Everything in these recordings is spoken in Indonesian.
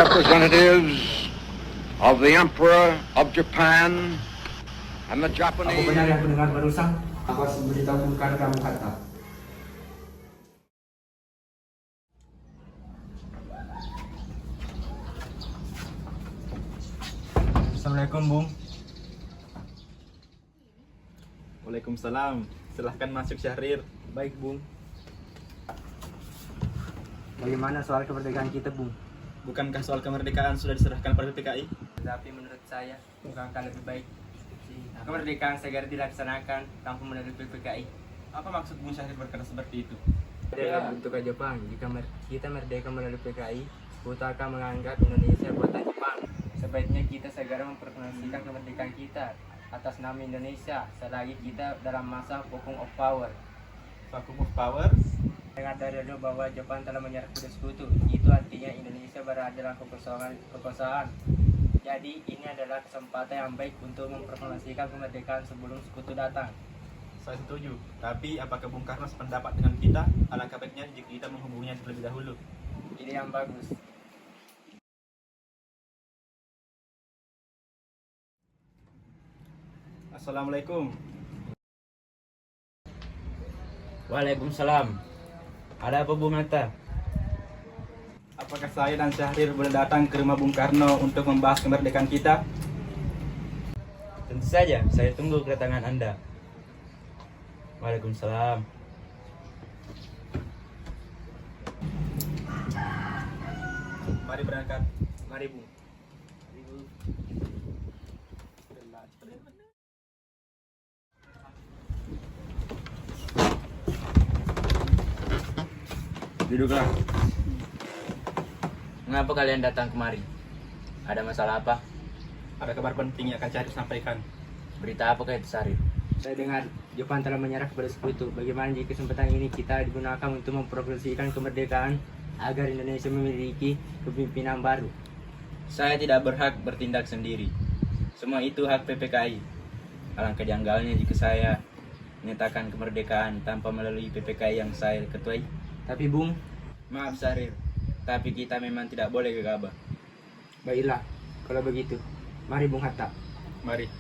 representatives of the Emperor of Japan and the Apa Japanese. benar yang mendengar barusan? Aku harus memberitahu Bung Karno dan Bung Hatta. Assalamualaikum, Bung. Waalaikumsalam. Silahkan masuk, Syahrir. Baik, Bung. Bagaimana soal kemerdekaan kita, Bung? Bukankah soal kemerdekaan sudah diserahkan pada PPKI? Tetapi menurut saya, bukankah lebih baik kemerdekaan segera dilaksanakan tanpa melalui PPKI? Apa maksud Bung Syahrir berkata seperti itu? Adalah bentuk Jepang. Jika kita merdeka melalui PKI, Sekutu akan menganggap Indonesia buatan Jepang. Sebaiknya kita segera memproklamasikan kemerdekaan kita atas nama Indonesia selagi kita dalam masa vacuum of power. Vacuum of power? Dengar dari dulu bahwa Jepang telah menyerah pada Sekutu. Itu artinya Indonesia berada dalam kekosongan. Jadi ini adalah kesempatan yang baik untuk memproklamasikan kemerdekaan sebelum Sekutu datang. Saya setuju. Tapi apakah Bung Karno sependapat dengan kita? Alangkah baiknya jika kita menghubunginya terlebih dahulu. Ide yang bagus. Assalamualaikum. Waalaikumsalam. Ada apa, Bung Hatta? Apakah saya dan Syahrir boleh datang ke rumah Bung Karno untuk membahas kemerdekaan kita? Tentu saja, saya tunggu kedatangan Anda. Waalaikumsalam. Mari berangkat. Mari, Bung. Duduklah. Mengapa kalian datang kemari? Ada masalah apa? Ada kabar penting yang akan Syahrir sampaikan. Berita apa itu, Syahrir? Saya dengar Jepang telah menyerah kepada Sekutu. Bagaimana jika kesempatan ini kita digunakan untuk memproklamasikan kemerdekaan agar Indonesia memiliki kepemimpinan baru? Saya tidak berhak bertindak sendiri. Semua itu hak PPKI. Alangkah janggalnya jika saya menyatakan kemerdekaan tanpa melalui PPKI yang saya ketuai. Tapi, Bung, Maaf, Syahrir, tapi kita memang tidak boleh gegabah. baiklah kalau begitu. Mari, Bung Hatta. Mari.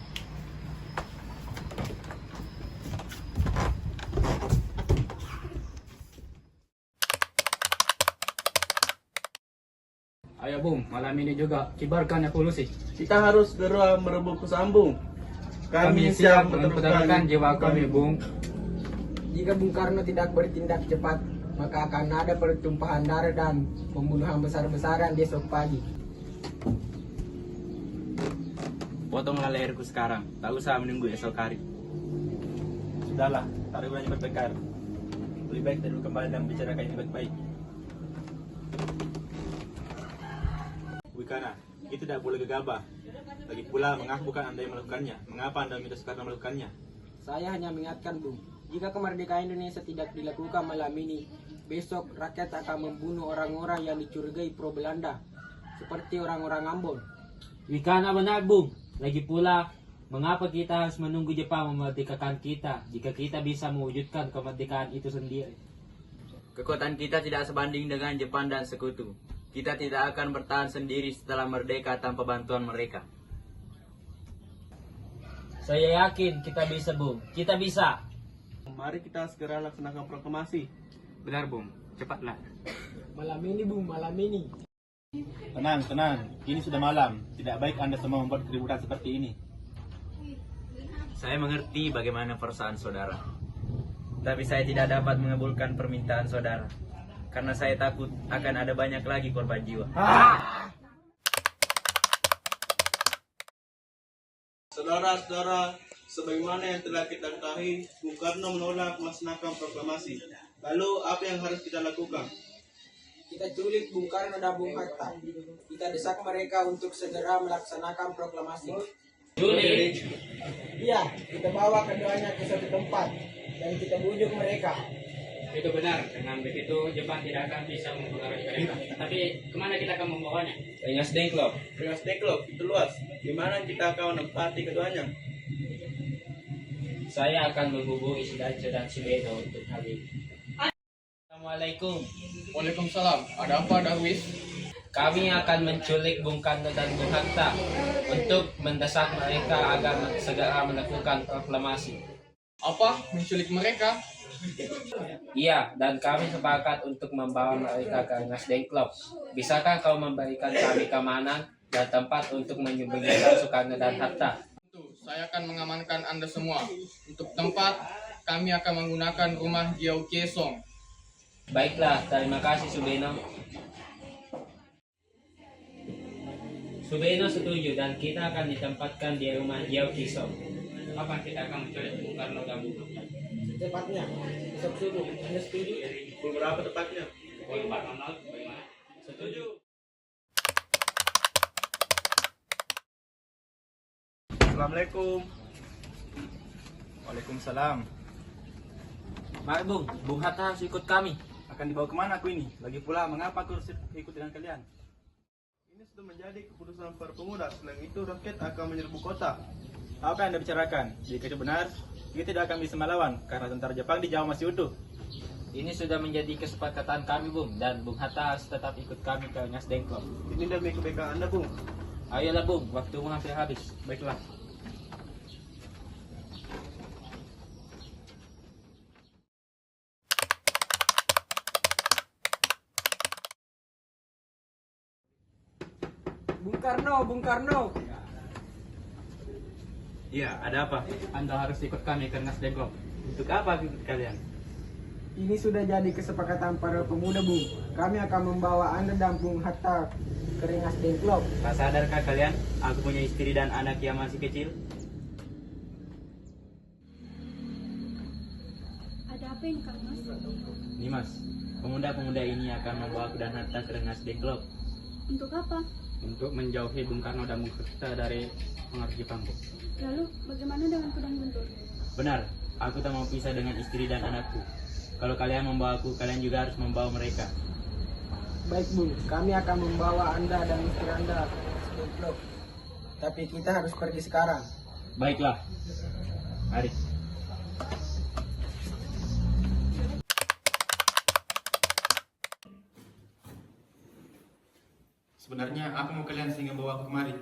Ayo, Bung, malam ini juga kibarkan evolusi. Kita harus segera merebut kesambung. Kami siap mempertaruhkan jiwa kami, Bung. Jika Bung Karno tidak bertindak cepat, maka akan ada pertumpahan darah dan pembunuhan besar-besaran besok pagi. Potonglah leherku sekarang, tak usah menunggu esok hari. Sudahlah, tak ada gunanya bertengkar. Lebih baik dulu kembali dan bicarakan ini baik-baik. Wikana, itu tidak boleh gegabah. Lagi pula, mengapa bukan Anda yang melakukannya? Mengapa Anda minta Soekarno melakukannya? Saya hanya mengingatkan, Bung, jika kemerdekaan Indonesia tidak dilakukan malam ini, besok rakyat akan membunuh orang-orang yang dicurigai pro Belanda, seperti orang-orang Ambon. Wikana benar, Bung. Lagi pula, mengapa kita harus menunggu Jepang memerdekakan kita jika kita bisa mewujudkan kemerdekaan itu sendiri? Kekuatan kita tidak sebanding dengan Jepang dan Sekutu. Kita tidak akan bertahan sendiri setelah merdeka tanpa bantuan mereka. Saya yakin kita bisa, Bung. Kita bisa. Mari kita segera laksanakan proklamasi. Benar, Bung. Cepatlah. Malam ini, Bung. Malam ini. Tenang, tenang. Ini sudah malam. Tidak baik Anda semua membuat keributan seperti ini. Saya mengerti bagaimana perasaan saudara. Tapi saya tidak dapat mengabulkan permintaan saudara. Karena saya takut akan ada banyak lagi korban jiwa. Saudara-saudara, sebagaimana yang telah kita ketahui, Bung Karno menolak melaksanakan proklamasi. Lalu apa yang harus kita lakukan? Kita culik Bung Karno dan Bung Hatta. Kita desak mereka untuk segera melaksanakan proklamasi. Culik. Iya, kita bawa keduanya ke suatu tempat dan kita bujuk mereka. Itu benar. Dengan begitu, Jepang tidak akan bisa mempengaruhi mereka. Tapi, kemana kita akan membawanya? Rengas Dengklok. Rengas Dengklok itu luas. Di mana kita akan menempati keduanya? Saya akan menghubungi Sidaco dan Sibedo untuk hal ini. Assalamualaikum. Waalaikumsalam. Ada apa, Darwis? kami akan menculik Bung Karno dan Bung Hatta untuk mendesak mereka agar segera melakukan proklamasi. Apa? Menculik mereka? Iya, dan kami sepakat untuk membawa mereka ke Nasdem Club. Bisakah kau memberikan kami keamanan dan tempat untuk menyembunyikan Soekarno dan Hatta? Tentu, saya akan mengamankan Anda semua. Untuk tempat, kami akan menggunakan rumah Giao Kesong. Baiklah, terima kasih Subeno. Subeno setuju dan kita akan ditempatkan di rumah Giao Kesong. Kapan kita akan menculik Bung Karno dan Bung Hatta? Secepatnya, besok subuh. Anda setuju? Pukul berapa tepatnya? Setuju. Assalamualaikum. Waalaikumsalam. Mari Bung Hatta harus ikut kami. Akan dibawa kemana aku ini? Lagi pula, mengapa aku harus ikut dengan kalian? Ini sudah menjadi keputusan para pemuda. Selain itu, rakyat akan menyerbu kota. Apa yang Anda bicarakan? Jika itu benar, kita tidak akan bisa melawan karena tentara Jepang di Jawa masih utuh. Ini sudah menjadi kesepakatan kami Bung, dan Bung Hatta harus tetap ikut kami ke Nasdem Club. Ini demi kebaikan Anda, Bung. Ayolah Bung, waktumu hampir habis. Baiklah. Bung Karno. Iya, ada apa? Anda harus ikut kami ke Nasdem Club. Untuk apa ikut kalian? Ini sudah jadi kesepakatan para pemuda, Bung. Kami akan membawa Anda dan Bung Hatta ke Nasdem Club. Tak sadarkah kalian? Aku punya istri dan anak yang masih kecil. Ada apa ini Kang Mas? Nimas, pemuda-pemuda ini akan membawa aku dan Hatta ke Nasdem Club Untuk apa? untuk menjauhi Bung Karno dan Bung Hatta dari pengaruh Jepang, Bu. Lalu bagaimana dengan Kudang Guntur? Benar, aku tak mau pisah dengan istri dan anakku. Kalau kalian membawa aku, kalian juga harus membawa mereka. Baik, Bung. Kami akan membawa Anda dan istri Anda ke Nasdem Club. Tapi kita harus pergi sekarang. Baiklah, mari. Sebenarnya apa mau kalian sehingga bawa aku kemari?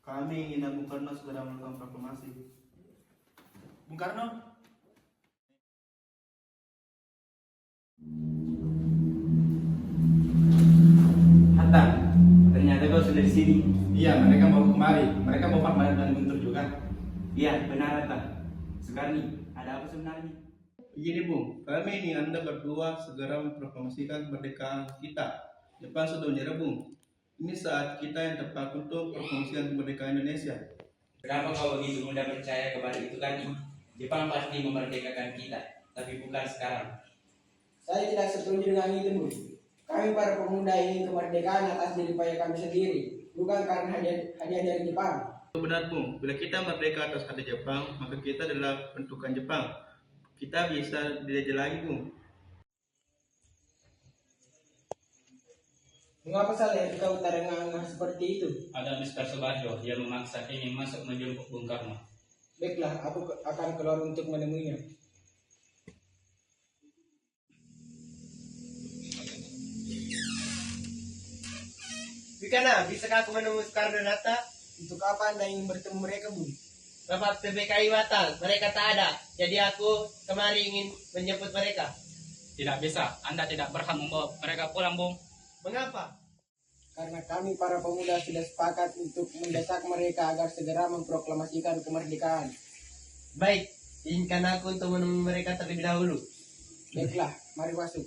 Kami ingin Bung Karno segera melakukan proklamasi. Bung Karno? Hatta, ternyata kau sudah di sini. Iya, mereka mau kemari. Mereka mau Pak dan Guntur juga. Iya, benar Hatta. Sekarang ada apa sebenarnya? Begini, Bung. Kami ingin Anda berdua segera memproklamasikan kemerdekaan kita. Jepang sudah menyerah, Bung. Ini saat kita yang tepat untuk proklamasikan kemerdekaan Indonesia. Kenapa kau begitu mudah percaya kepada itu kan? Jepang pasti memerdekakan kita, tapi bukan sekarang. Saya tidak setuju dengan itu, Bung. Kami para pemuda ingin kemerdekaan atas diri kami sendiri, bukan karena hadiah dari Jepang. Itu benar, Bung. Bila kita merdeka atas hadiah Jepang, maka kita adalah bentukan Jepang. Kita bisa dijajah lagi, Bung. Mengapa salah kita terengah-engah seperti itu? Ada Mr. Soebarjo yang memaksa ingin masuk menjemput Bung Karno. Baiklah, aku akan keluar untuk menemuinya. Bikana, bisakah aku menemui Soekarno dan Hatta? Untuk apa Anda ingin bertemu mereka, Bung? Bapak PPKI batal, mereka tak ada. Jadi aku kemari ingin menjemput mereka. Tidak bisa, Anda tidak berhak membawa mereka pulang, Bung. Mengapa? Karena kami para pemuda sudah sepakat untuk mendesak mereka agar segera memproklamasikan kemerdekaan. Baik, izinkan aku untuk menemui mereka terlebih dahulu. Baiklah, mari masuk.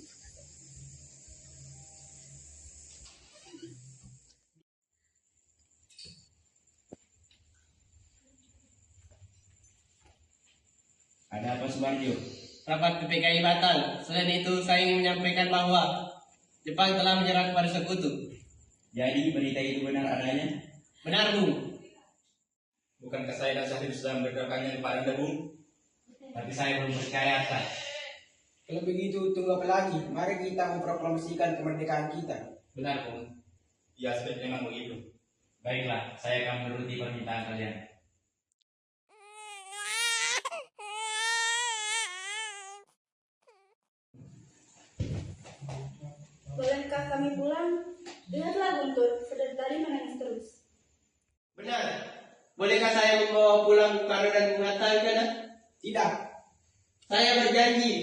Ada apa Subarjo? Rapat PPKI batal. Selain itu, saya ingin menyampaikan bahwa Jepang telah menyerang kepada sekutu. Jadi berita itu benar adanya? Benar, Bung. Bukankah saya dan Syahrir sudah memberitahukannya kepada Anda, Bung? Tapi saya belum percaya, Hatta. Kalau begitu, tunggu apa lagi? Mari kita memproklamasikan kemerdekaan kita. Benar, Bung. Ya, sebaiknya memang begitu. Baiklah, saya akan menuruti permintaan kalian. Bolehkah kami pulang? Dengarlah Guntur, sedang tadi menangis terus. Benar. Bolehkah saya membawa pulang Bung Karno dan Bung Hatta ke sana? Tidak. Saya berjanji.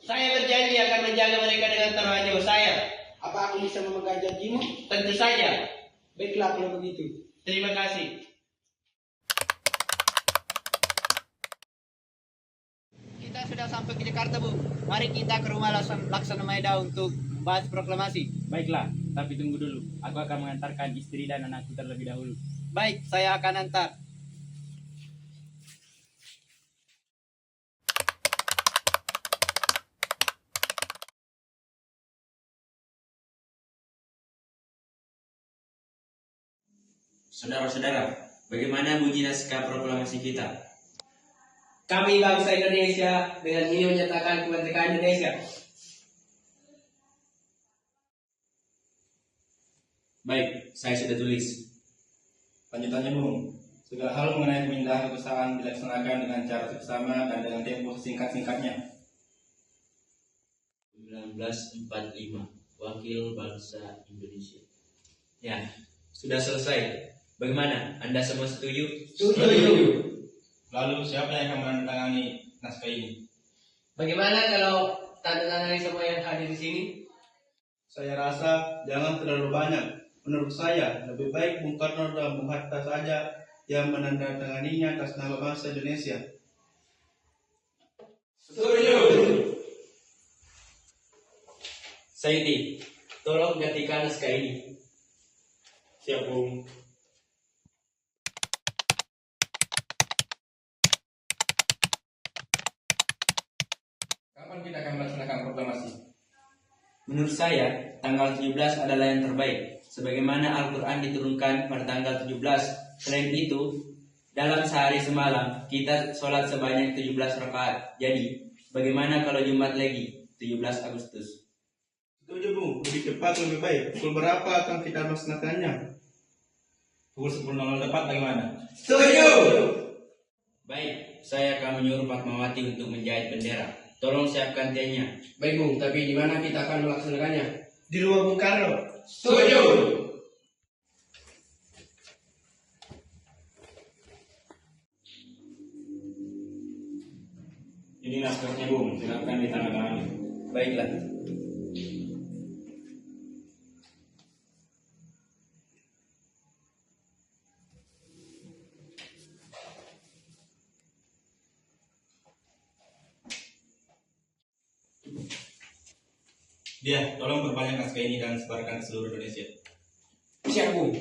Saya berjanji akan menjaga mereka dengan taruhan nyawa saya. Apa aku bisa memegang janjimu? Tentu saja. Baiklah kalau begitu. Terima kasih. Kita sudah sampai ke Jakarta, Bu. Mari kita ke rumah Laksana Maeda untuk bahas proklamasi. Baiklah, tapi tunggu dulu. Aku akan mengantarkan istri dan anakku terlebih dahulu. Baik, saya akan antar. Saudara-saudara, bagaimana bunyi naskah proklamasi kita? Kami bangsa Indonesia dengan ini menyatakan kemerdekaan Indonesia. Baik, saya sudah tulis. Lanjutannya, Bung. Segala hal mengenai pemindahan kekuasaan dilaksanakan dengan cara seksama dan dengan tempo singkat-singkatnya. 1945, Wakil Bangsa Indonesia. Ya, sudah selesai. Bagaimana? Anda semua setuju? Setuju. Lalu siapa yang akan menandatangani naskah ini? Bagaimana kalau tanda tangan semua yang hadir di sini? Saya rasa jangan terlalu banyak. Menurut saya, lebih baik Bung Karno dan Bung Hatta saja yang menandatanganinya atas nama bangsa Indonesia. Setuju. Saidi, tolong gantikan naskah ini. Siap, Bung. Kapan kita akan melaksanakan proklamasi? Menurut saya, tanggal 17 adalah yang terbaik. Sebagaimana Al-Quran diturunkan pada tanggal 17. Selain itu, dalam sehari semalam, kita sholat sebanyak 17 rakaat. Jadi, bagaimana kalau Jumat lagi, 17 Agustus? Setuju, Bung. Lebih cepat lebih baik. Pukul berapa akan kita melaksanakannya? Pukul 10.00 tepat bagaimana? Setuju. Baik, saya akan menyuruh Fatmawati untuk menjahit bendera. Tolong siapkan tehnya. Baik, Bung, tapi di mana kita akan melaksanakannya? Di rumah Bung Karno. Setuju. Ini naskahnya, Bung. Silakan ditandatangani. Baiklah. Dia, tolong perbanyak naskah ini dan sebarkan ke seluruh Indonesia. Siap, Bung.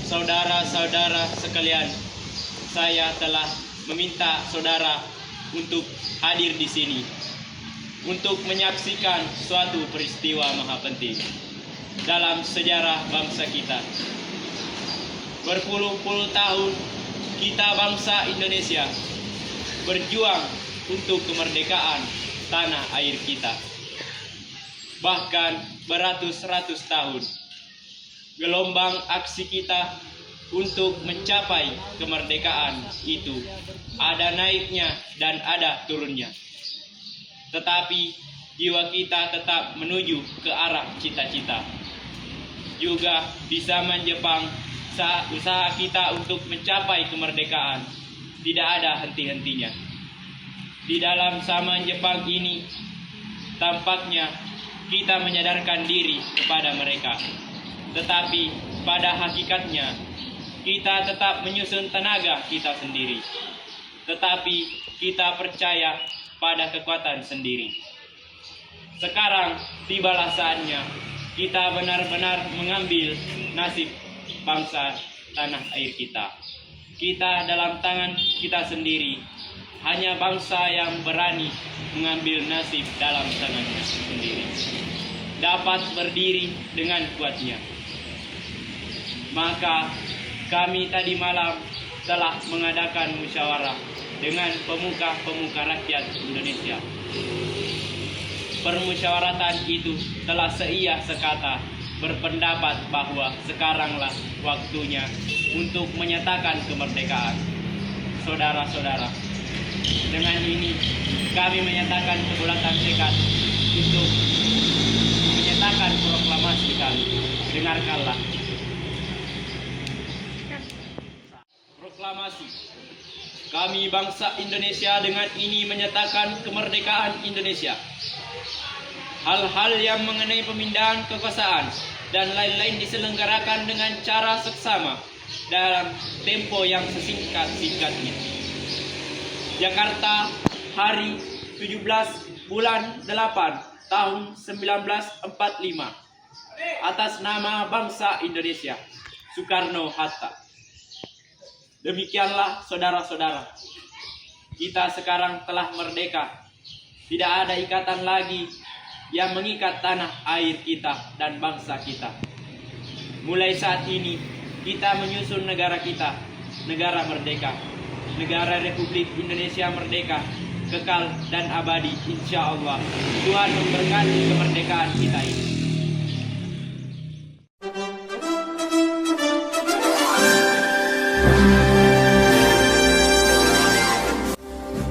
Saudara-saudara sekalian, saya telah meminta saudara untuk hadir di sini untuk menyaksikan suatu peristiwa maha penting dalam sejarah bangsa kita. Berpuluh-puluh tahun kita bangsa Indonesia berjuang untuk kemerdekaan tanah air kita. Bahkan beratus-ratus tahun gelombang aksi kita untuk mencapai kemerdekaan itu ada naiknya dan ada turunnya. Tetapi jiwa kita tetap menuju ke arah cita-cita. Juga di zaman Jepang, usaha kita untuk mencapai kemerdekaan tidak ada henti-hentinya. Di dalam zaman Jepang ini, tampaknya kita menyadarkan diri kepada mereka. Tetapi pada hakikatnya, kita tetap menyusun tenaga kita sendiri. Tetapi kita percaya pada kekuatan sendiri. Sekarang tibalah saatnya kita benar-benar mengambil nasib bangsa tanah air kita. Kita dalam tangan kita sendiri. Hanya bangsa yang berani mengambil nasib dalam tangannya sendiri dapat berdiri dengan kuatnya. Maka kami tadi malam telah mengadakan musyawarah dengan pemuka-pemuka rakyat Indonesia. Permusyawaratan itu telah seia sekata berpendapat bahwa sekaranglah waktunya untuk menyatakan kemerdekaan. saudara-saudara, dengan ini kami menyatakan kebulatan tekad untuk menyatakan proklamasi kami. Dengarkanlah. Proklamasi. Kami bangsa Indonesia dengan ini menyatakan kemerdekaan Indonesia. Hal-hal yang mengenai pemindahan kekuasaan dan lain-lain diselenggarakan dengan cara seksama dalam tempo yang sesingkat-singkatnya. Jakarta, hari 17 bulan 8 tahun 1945. Atas nama bangsa Indonesia, Soekarno-Hatta. Demikianlah saudara-saudara, kita sekarang telah merdeka. Tidak ada ikatan lagi yang mengikat tanah air kita dan bangsa kita. Mulai saat ini kita menyusun negara kita, negara merdeka, negara Republik Indonesia merdeka, kekal dan abadi insya Allah. Tuhan memberkati kemerdekaan kita ini.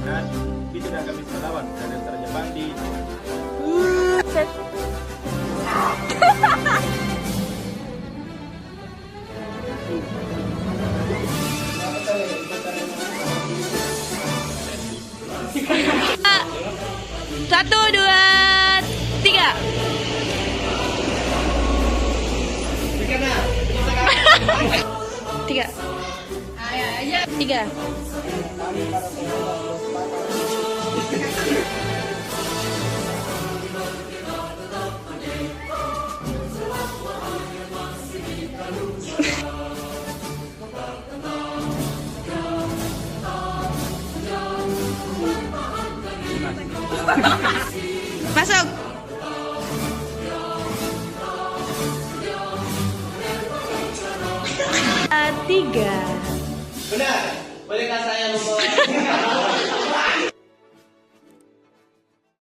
Dan itu sudah kami melawan dan yang terjebak di Satu, dua, tiga. Tiga. Tiga. Masuk. Tiga. Benar. Bolehkah saya membawa